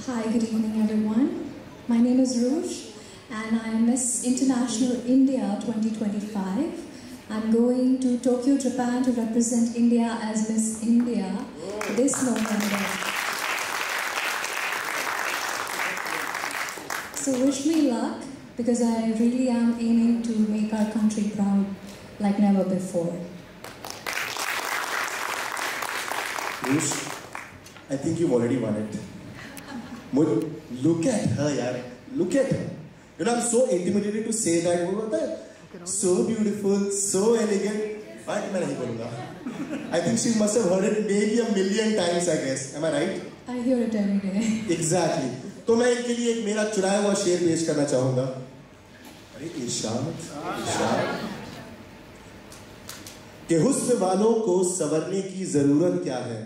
Hi, good evening everyone. My name is Rouge and I am Miss International India 2025. I'm going to Tokyo, Japan to represent India as Miss India this November. So wish me luck because I really am aiming to make our country proud like never before. Rouge, I think you've already won it. Look at her, yaar. Look at her. You know, I'm so intimidated to say that. So beautiful, so elegant. But I think she must have heard it maybe 1 million times, I guess. Am I right? I hear it every day. Exactly. तो मैं इनके लिए एक मेरा चुराया हुआ शेर पेश करना चाहूँगा. अरे इरशाद, कि हुस्न वालों को संवरने की जरूरत क्या है?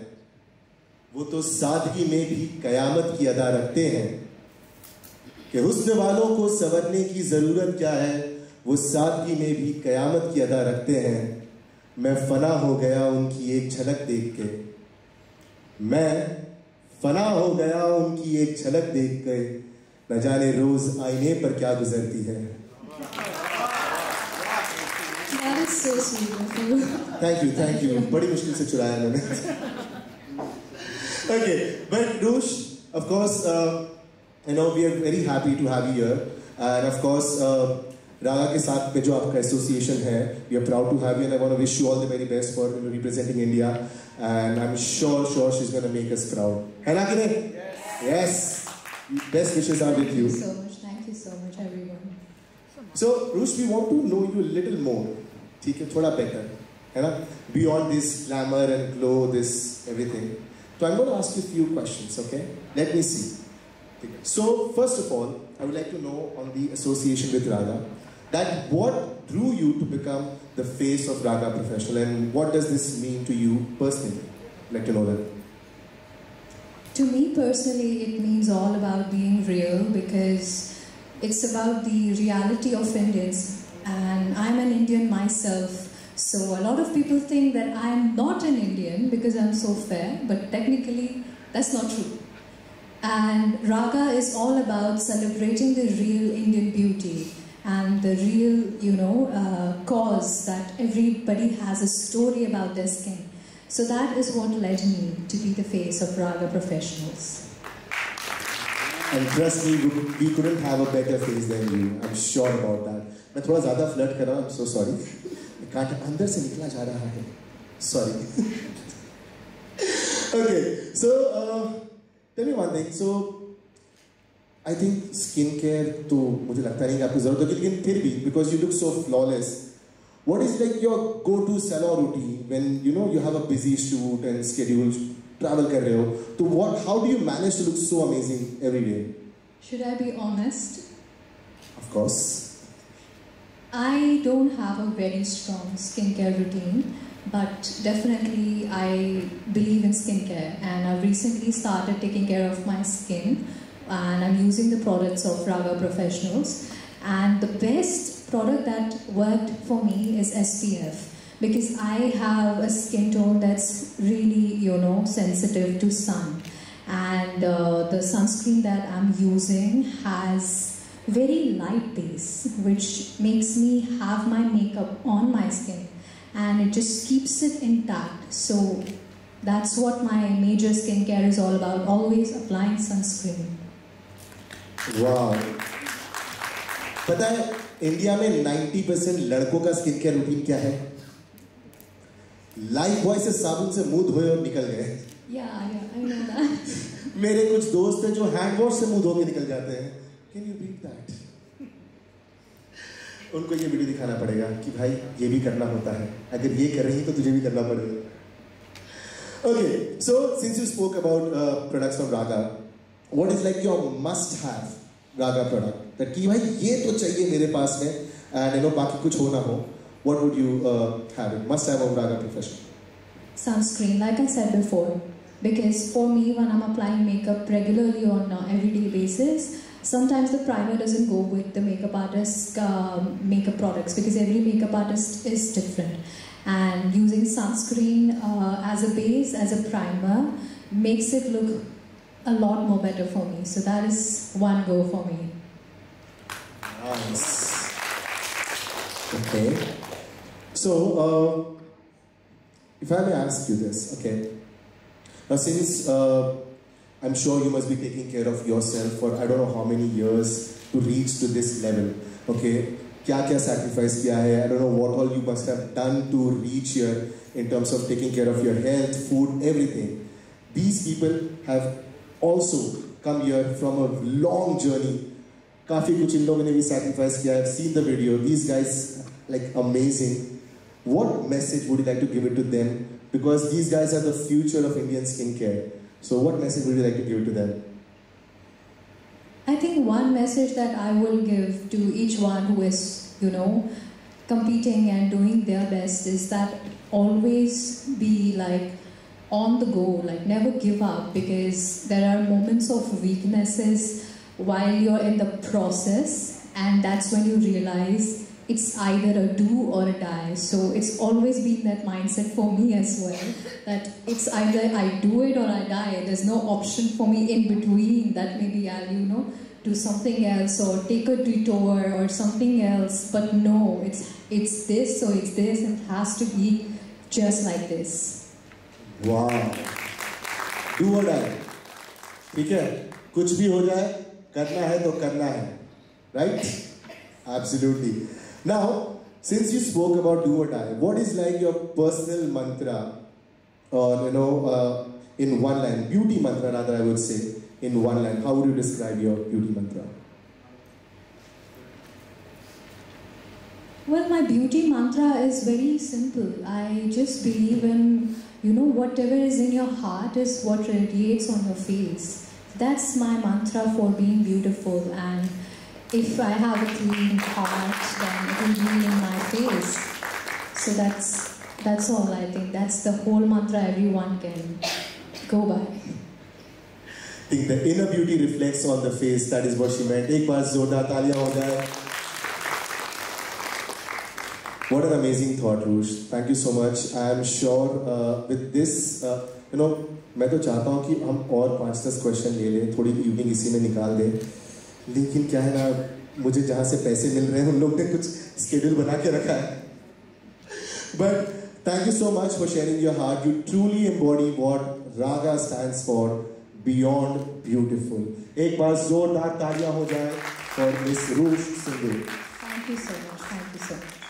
वो तो सादगी में भी कयामत की अदा रखते हैं. कि हुस्न वालों को संवरने की जरूरत क्या है? वो सादगी में भी कयामत की अदा रखते हैं. मैं फना हो गया उनकी एक झलक देख के. मैं फना हो गया उनकी एक झलक देख के. न जाने रोज आईने पर क्या गुजरती है. That is so sweet of you. Thank you. बड़ी मुश्किल से चुराया मैंने. Okay, but Rouge, of course, you know, we are very happy to have you here, and of course, Raga के साथ में जो आपका association है, we are proud to have you, and I want to wish you all the very best for representing India, and I'm sure she's going to make us proud. है ना कि नहीं? Yes. Best wishes are with you. Thank you so much, everyone. So, Rouge, we want to know you a little more. ठीक है, थोड़ा better, है ना? Beyond this glamour and glow, this everything. So I'm going to ask you a few questions, okay? Let me see. So first of all, I would like to know on the association with Raga, that what drew you to become the face of Raga Professional, and what does this mean to you personally? I'd like to know that. To me personally, it means all about being real because it's about the reality of Indians, and I'm an Indian myself. So a lot of people think that I'm not an Indian because I'm so fair, but technically that's not true. And Raga is all about celebrating the real Indian beauty and the real, cause that everybody has a story about their skin. So that is what led me to be the face of Raga Professionals. And trust me, we couldn't have a better face than you. I'm sure about that. मैं थोड़ा ज़्यादा flirt कर रहा हूँ. I'm so sorry. कांटा अंदर से निकला जा रहा है. Sorry. Okay, so tell me one thing. So I think skincare तो मुझे लगता नहीं कि आपको जरूरत होगी, लेकिन फिर भी because you look so flawless, what is like your go-to salon routine when you have a busy shoot and schedule, travel कर रहे हो, तो how do you manage to look so amazing every day? Should I be honest? Of course. I don't have a very strong skincare routine, but definitely I believe in skincare, and I've recently started taking care of my skin, and I'm using the products of Raga Professionals, and the best product that worked for me is SPF, because I have a skin tone that's really sensitive to sun, and the sunscreen that I'm using has very light base, which makes me have my makeup on my skin, and it just keeps it intact. So that's what my major skincare is all about, always applying sunscreen. Wow. पता है India में 90% लड़कों का skin care routine क्या है? Life boy से साबुन से मुंह धोए और निकल गए. Yeah, I know that. मेरे कुछ दोस्त हैं जो हैंड वॉश से मुंह धो के निकल जाते हैं. Can you beat that? उनको ये वीडियो दिखाना पड़ेगा कि भाई ये भी करना होता है. अगर ये कर रही तो तुझे भी करना पड़ेगा. Okay, so since you spoke about products from Raga, what is like your must-have Raga product? That कि भाई ये तो चाहिए मेरे पास में, and बाकी कुछ हो ना हो. What would you have? Must-have of Raga Professional. Sunscreen, like I said before, because for me when I'm applying makeup regularly on everyday basis, sometimes the primer doesn't go with the makeup artist's makeup products because every makeup artist is different, and using sunscreen as a base, as a primer, makes it look a lot more better for me. So that is one go for me. Nice. Okay. So, if I may ask you this, okay. Now, since I'm sure you must be taking care of yourself for I don't know how many years to reach to this level, okay. क्या sacrifice किया है? I don't know what all you must have done to reach here in terms of taking care of your health, food, everything. These people have also come here from a long journey. काफी कुछ इन लोगों ने भी sacrifice किया. I've seen the video. These guys like amazing. What message would you like to give it to them? Because these guys are the future of Indian skincare. So what message would you like to give it to them? I think one message that I will give to each one who is, competing and doing their best is that always be like on the go, like never give up, because there are moments of weaknesses while you're in the process, and that's when you realize it's either a do or a die. So it's always been that mindset for me as well, that it's either I do it or I die. There's no option for me in between, that maybe I'll, do something else or take a detour or something else. But no, it's this, so it's this, and it has to be just like this. Wow. Do or die. ठीक है? कुछ भी हो जाए, करना है तो करना है. Right? Absolutely. Now, since you spoke about do or die, what is like your personal mantra, or in one line, beauty mantra rather, I would say, in one line? How would you describe your beauty mantra? Well, my beauty mantra is very simple. I just believe in, whatever is in your heart is what radiates on your face. That's my mantra for being beautiful, and if I have a clean heart, then it will be in my face. So that's all I think. That's the whole mantra everyone can go by. I think the inner beauty reflects on the face. That is what she meant. एक बार जोरदार तालियां हो जाए. What an amazing thought, Rush. Thank you so much. I am sure with this, मैं तो चाहता हूँ कि हम और 5-10 क्वेश्चन ले लें, थोड़ी इवनिंग इसी में निकाल दें. लेकिन क्या है ना, मुझे जहाँ से पैसे मिल रहे हैं उन लोगों ने कुछ स्केड्यूल बना के रखा है. But thank you so much for sharing your heart. You truly embody what Raga stands for, beyond beautiful. एक बार जोरदार तालियां हो जाए for Miss Rush Sindhu. Thank you so much. Thank you so much.